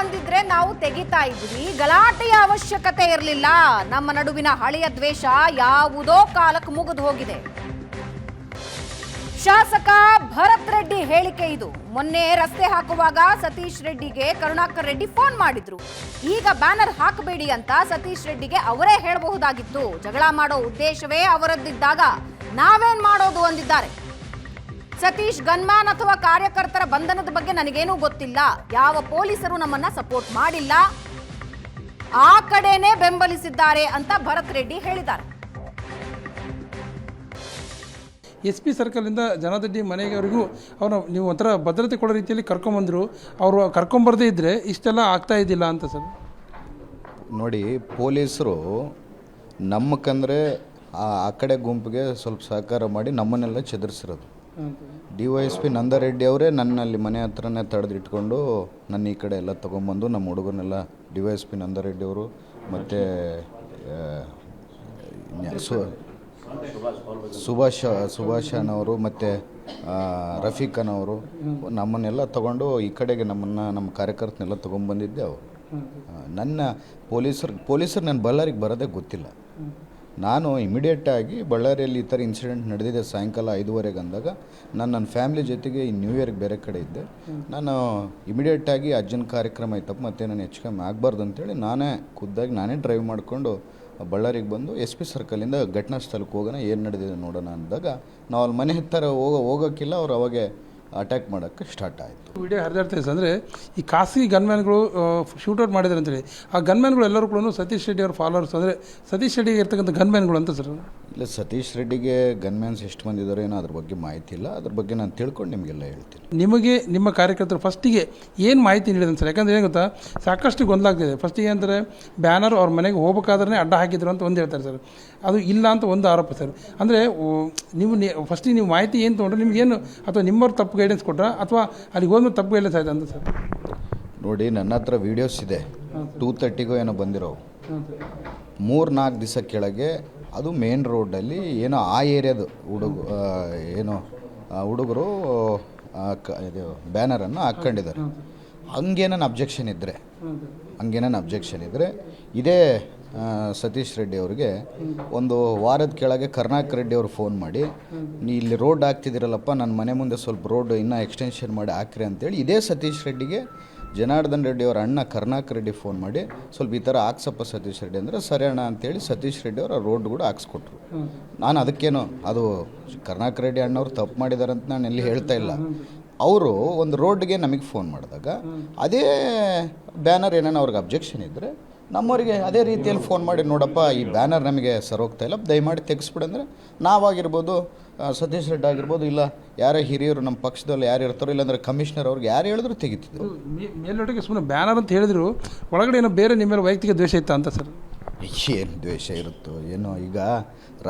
ಅಂದಿದ್ರೆ ನಾವು ತೆಗಿತಾ ಇದ್ವಿ, ಗಲಾಟೆಯ ಅವಶ್ಯಕತೆ ಇರಲಿಲ್ಲ. ನಮ್ಮ ನಡುವಿನ ಹಳೆಯ ದ್ವೇಷ ಯಾವುದೋ ಕಾಲಕ್ಕೆ ಮುಗಿದು ಹೋಗಿದೆ. ಶಾಸಕ ಭರತ್ ರೆಡ್ಡಿ ಹೇಳಿಕೆ ಇದು. ಮೊನ್ನೆ ರಸ್ತೆ ಹಾಕುವಾಗ ಸತೀಶ್ ರೆಡ್ಡಿಗೆ ಕರುಣಾಕರ್ ರೆಡ್ಡಿ ಫೋನ್ ಮಾಡಿದ್ರು. ಈಗ ಬ್ಯಾನರ್ ಹಾಕಬೇಡಿ ಅಂತ ಸತೀಶ್ ರೆಡ್ಡಿಗೆ ಅವರೇ ಹೇಳಬಹುದಾಗಿತ್ತು. ಜಗಳ ಮಾಡೋ ಉದ್ದೇಶವೇ ಅವರದ್ದಿದ್ದಾಗ ನಾವೇನ್ ಮಾಡೋದು ಅಂದಿದ್ದಾರೆ. ಸತೀಶ್ ಗನ್ಮ್ಯಾನ್ ಅಥವಾ ಕಾರ್ಯಕರ್ತರ ಬಂಧನದ ಬಗ್ಗೆ ನನಗೇನೂ ಗೊತ್ತಿಲ್ಲ. ಯಾವ ಪೊಲೀಸರು ನಮ್ಮನ್ನ ಸಪೋರ್ಟ್ ಮಾಡಿಲ್ಲ, ಆ ಕಡೆನೇ ಬೆಂಬಲಿಸಿದ್ದಾರೆ ಅಂತ ಭರತ್ ರೆಡ್ಡಿ ಹೇಳಿದ್ದಾರೆ. SP ಸರ್ಕಲಿಂದ ಜನಾರ್ದನ್ ಮನೆಯವರೆಗೂ ಅವ್ರನ್ನ ನೀವು ಒಂಥರ ಭದ್ರತೆ ಕೊಡೋ ರೀತಿಯಲ್ಲಿ ಕರ್ಕೊಂಬಂದರು. ಅವರು ಕರ್ಕೊಂಬರದೇ ಇದ್ದರೆ ಇಷ್ಟೆಲ್ಲ ಆಗ್ತಾ ಇದ್ದಿಲ್ಲ ಅಂತ ಸರ್. ನೋಡಿ, ಪೊಲೀಸರು ನಮ್ಮಕ್ಕಂದರೆ ಆ ಕಡೆ ಗುಂಪಿಗೆ ಸ್ವಲ್ಪ ಸಹಕಾರ ಮಾಡಿ ನಮ್ಮನ್ನೆಲ್ಲ ಚದುರಿಸಿರೋದು. DYSP ನಂದರೆಡ್ಡಿ ಅವರೇ ನನ್ನಲ್ಲಿ ಮನೆ ಹತ್ರನೇ ತಡೆದಿಟ್ಕೊಂಡು ನನ್ನ ಈ ಕಡೆ ಎಲ್ಲ ತೊಗೊಂಬಂದು ನಮ್ಮ ಹುಡುಗರನ್ನೆಲ್ಲ DYSP ನಂದರೆಡ್ಡಿ ಅವರು ಮತ್ತು ಸುಭಾಷನವರು ಮತ್ತು ರಫೀಕನವರು ನಮ್ಮನ್ನೆಲ್ಲ ತೊಗೊಂಡು ಈ ಕಡೆಗೆ ನಮ್ಮ ಕಾರ್ಯಕರ್ತನೆಲ್ಲ ತೊಗೊಂಬಂದಿದ್ದೆ. ಅವರು ನನ್ನ ಪೊಲೀಸರು ನನ್ನ ಬಳ್ಳಾರಿಗೆ ಬರೋದೇ ಗೊತ್ತಿಲ್ಲ. ನಾನು ಇಮಿಡಿಯೇಟಾಗಿ ಬಳ್ಳಾರಿಯಲ್ಲಿ ಈ ಥರ ಇನ್ಸಿಡೆಂಟ್ ನಡೆದಿದೆ ಸಾಯಂಕಾಲ 5:30 ಅಂದಾಗ ನನ್ನ ಫ್ಯಾಮಿಲಿ ಜೊತೆಗೆ ಈ ನ್ಯೂ ಇಯರ್ಗೆ ಬೇರೆ ಕಡೆ ಇದ್ದೆ. ನಾನು ಇಮಿಡಿಯೇಟಾಗಿ ಅಜ್ಜನ ಕಾರ್ಯಕ್ರಮ ಇತ್ತಪ್ಪ ಮತ್ತೆ ನಾನು ಹೆಚ್ಚು ಕಮ್ಮಿ ಆಗಬಾರ್ದು ಅಂತೇಳಿ ನಾನೇ ಡ್ರೈವ್ ಮಾಡಿಕೊಂಡು ಬಳ್ಳಾರಿಗೆ ಬಂದು SP ಸರ್ಕಲಿಂದ ಘಟನಾ ಸ್ಥಳಕ್ಕೆ ಹೋಗೋಣ, ಏನು ನಡೆದಿದೆ ನೋಡೋಣ ಅಂದಾಗ ನಾವು ಅಲ್ಲಿ ಮನೆ ಹತ್ತಿರ ಹೋಗೋಕ್ಕಿಲ್ಲ, ಅವ್ರು ಅವಾಗೆ ಅಟ್ಯಾಕ್ ಮಾಡೋಕ್ಕೆ ಸ್ಟಾರ್ಟ್ ಆಯಿತು. ವಿಡಿಯೋ ಹರಿದಾಡ್ತಾ ಅಂದರೆ ಈ ಖಾಸಗಿ ಗನ್ಮ್ಯಾನ್ಗಳು ಶೂಟೌಟ್ ಮಾಡಿದ್ದಾರೆ ಅಂತೇಳಿ ಆ ಗನ್ಮ್ಯಾನ್ಗಳು ಎಲ್ಲರೂ ಕೂಡ ಸತೀಶ್ ರೆಡ್ಡಿ ಅವ್ರ ಫಾಲೋವರ್ಸ್, ಅಂದರೆ ಸತೀಶ್ ರೆಡ್ಡಿಗೆ ಇರ್ತಕ್ಕಂಥ ಗನ್ಮ್ಯಾನ್ಗಳು ಅಂತ ಸರ್. ಇಲ್ಲ, ಸತೀಶ್ ರೆಡ್ಡಿಗೆ ಗನ್ಮ್ಯಾನ್ಸ್ ಎಷ್ಟು ಮಂದಿ ಇದ್ದಾರೋ ಏನೋ ಅದ್ರ ಬಗ್ಗೆ ಮಾಹಿತಿ ಇಲ್ಲ. ಅದ್ರ ಬಗ್ಗೆ ನಾನು ತಿಳ್ಕೊಂಡು ನಿಮಗೆಲ್ಲ ಹೇಳ್ತೀನಿ. ನಿಮಗೆ ನಿಮ್ಮ ಕಾರ್ಯಕರ್ತರು ಫಸ್ಟಿಗೆ ಏನು ಮಾಹಿತಿ ನೀಡಿದೆ ಸರ್? ಯಾಕಂದರೆ ಏನು ಗೊತ್ತಾ, ಸಾಕಷ್ಟು ಗೊಂದಲಾಗ್ತಿದೆ. ಫಸ್ಟಿಗೆ ಅಂದರೆ ಬ್ಯಾನರ್ ಅವ್ರ ಮನೆಗೆ ಹೋಗ್ಬೇಕಾದ್ರೆ ಅಡ್ಡ ಹಾಕಿದ್ರು ಅಂತ ಒಂದು ಹೇಳ್ತಾರೆ ಸರ್. ಅದು ಇಲ್ಲ ಅಂತ ಒಂದು ಆರೋಪ ಸರ್. ಅಂದರೆ ಫಸ್ಟಿಗೆ ನೀವು ಮಾಹಿತಿ ಏನು ತೊಗೊಂಡ್ರೆ ನಿಮಗೇನು, ಅಥವಾ ನಿಮ್ಮವ್ರು ತಪ್ಪು ಗೈಡೆನ್ಸ್ ಕೊಟ್ರಾ ಅಥವಾ ಅಲ್ಲಿಗೆ ಹೋದ್ಮೇಲೆ ತಪ್ಪು ಗೈಡೆನ್ಸ್ ಆಯ್ತು ಅಂತ ಸರ್? ನೋಡಿ, ನನ್ನ ಹತ್ರ ವೀಡಿಯೋಸ್ ಇದೆ. 2:30 ಏನೋ ಬಂದಿರೋ 3-4 ದಿವಸ ಕೆಳಗೆ ಅದು ಮೇನ್ ರೋಡಲ್ಲಿ ಏನೋ ಆ ಏರಿಯಾದು ಹುಡುಗರು ಇದು ಬ್ಯಾನರನ್ನು ಹಾಕ್ಕೊಂಡಿದ್ದಾರೆ. ಹಂಗೇನೇನು ಅಬ್ಜೆಕ್ಷನ್ ಇದ್ದರೆ ಇದೇ ಸತೀಶ್ ರೆಡ್ಡಿ ಅವ್ರಿಗೆ ಒಂದು ವಾರದ ಕೆಳಗೆ ಕರುಣಾಕರ್ ರೆಡ್ಡಿ ಅವರು ಫೋನ್ ಮಾಡಿ, ನೀ ಇಲ್ಲಿ ರೋಡ್ ಹಾಕ್ತಿದ್ದೀರಲ್ಲಪ್ಪ, ನನ್ನ ಮನೆ ಮುಂದೆ ಸ್ವಲ್ಪ ರೋಡ್ ಇನ್ನೂ ಎಕ್ಸ್ಟೆನ್ಷನ್ ಮಾಡಿ ಹಾಕ್ರಿ ಅಂತೇಳಿ ಇದೇ ಸತೀಶ್ ರೆಡ್ಡಿಗೆ ಜನಾರ್ದನ್ ರೆಡ್ಡಿ ಅವರ ಅಣ್ಣ ಕರುಣಾಕರ್ ರೆಡ್ಡಿ ಫೋನ್ ಮಾಡಿ ಸ್ವಲ್ಪ ಈ ಥರ ಹಾಕ್ಸಪ್ಪ ಸತೀಶ್ ರೆಡ್ಡಿ ಅಂದರೆ ಸರಿ ಅಣ್ಣ ಅಂತೇಳಿ ಸತೀಶ್ ರೆಡ್ಡಿ ಅವರು ಆ ರೋಡ್ ಕೂಡ ಹಾಕ್ಸ್ಕೊಟ್ರು. ನಾನು ಅದಕ್ಕೇನು ಅದು ಕರುಣಾಕರ್ ರೆಡ್ಡಿ ಅಣ್ಣವ್ರು ತಪ್ಪು ಮಾಡಿದ್ದಾರೆ ಅಂತ ನಾನು ಎಲ್ಲಿ ಹೇಳ್ತಾ ಇಲ್ಲ. ಅವರು ಒಂದು ರೋಡ್ಗೆ ನಮಗೆ ಫೋನ್ ಮಾಡಿದಾಗ ಅದೇ ಬ್ಯಾನರ್ ಏನೇನು ಅವ್ರಿಗೆ ಅಬ್ಜೆಕ್ಷನ್ ಇದ್ದರೆ ನಮ್ಮವರಿಗೆ ಅದೇ ರೀತಿಯಲ್ಲಿ ಫೋನ್ ಮಾಡಿ, ನೋಡಪ್ಪ ಈ ಬ್ಯಾನರ್ ನಮಗೆ ಸರೋಗ್ತಾ ಇಲ್ಲ, ದಯಮಾಡಿ ತೆಗೆಸ್ಬಿಡಂದ್ರೆ ನಾವಾಗಿರ್ಬೋದು, ಸತೀಶ್ ರೆಡ್ಡಿ ಆಗಿರ್ಬೋದು, ಇಲ್ಲ ಯಾರೇ ಹಿರಿಯರು ನಮ್ಮ ಪಕ್ಷದಲ್ಲಿ ಯಾರು ಇರ್ತಾರೋ, ಇಲ್ಲಾಂದರೆ ಕಮಿಷನರ್ ಅವ್ರಿಗೆ ಯಾರು ಹೇಳಿದ್ರು ತೆಗಿತಿದ್ರು. ಮೇಲ್ನೋಟಕ್ಕೆ ಸುಮ್ಮನೆ ಬ್ಯಾನರ್ ಅಂತ ಹೇಳಿದ್ರು, ಒಳಗಡೆ ಏನೋ ಬೇರೆ ನಿಮ್ಮ ಮೇಲೆ ವೈಯಕ್ತಿಕ ದ್ವೇಷ ಇತ್ತ ಅಂತ ಸರ್? ಏನು ದ್ವೇಷ ಇರುತ್ತೋ ಏನೋ. ಈಗ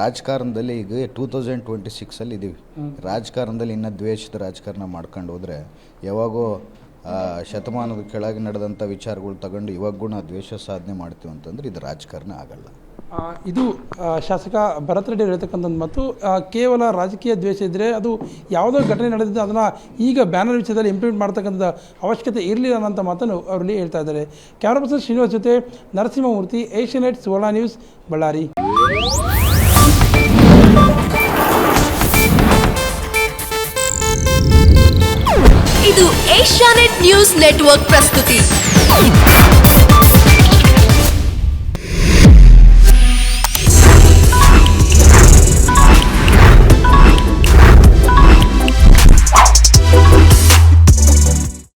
ರಾಜಕಾರಣದಲ್ಲಿ ಈಗ 2026 ಇದ್ದೀವಿ. ರಾಜಕಾರಣದಲ್ಲಿ ಇನ್ನೂ ದ್ವೇಷದ ರಾಜಕಾರಣ ಮಾಡ್ಕೊಂಡು ಹೋದರೆ ಯಾವಾಗೋ ಶತಮಾನದ ಕೆಳಗೆ ನಡೆದಂಥ ವಿಚಾರಗಳು ತಗೊಂಡು ಇವಾಗೂ ನಾವು ದ್ವೇಷ ಸಾಧನೆ ಮಾಡ್ತೀವಿ ಅಂತಂದ್ರೆ ಇದು ರಾಜಕಾರಣ ಆಗಲ್ಲ. ಇದು ಶಾಸಕ ಭರತ್ ರೆಡ್ಡಿ ಹೇಳ್ತಕ್ಕಂಥದ್ದು. ಮತ್ತು ಕೇವಲ ರಾಜಕೀಯ ದ್ವೇಷ ಇದ್ದರೆ ಅದು ಯಾವುದೋ ಘಟನೆ ನಡೆದಿದ್ದು ಅದನ್ನು ಈಗ ಬ್ಯಾನರ್ ವಿಷಯದಲ್ಲಿ ಇಂಪ್ಲಿಮೆಂಟ್ ಮಾಡ್ತಕ್ಕಂಥ ಅವಶ್ಯಕತೆ ಇರಲಿಲ್ಲ ಅನ್ನೋಂಥ ಮಾತನ್ನು ಅವರಲ್ಲಿ ಹೇಳ್ತಾ ಇದ್ದಾರೆ. ಕ್ಯಾಮರಾ ಪರ್ಸನ್ ಶ್ರೀನಿವಾಸ್ ಜೊತೆ ನರಸಿಂಹಮೂರ್ತಿ, ಏಷ್ಯಾನೆಟ್ ಸುವರ್ಣ ನ್ಯೂಸ್, ಬಳ್ಳಾರಿ. ಇದು ಏಷ್ಯಾನೆಟ್ ನ್ಯೂಸ್ ನೆಟ್ವರ್ಕ್ ಪ್ರಸ್ತುತಿ.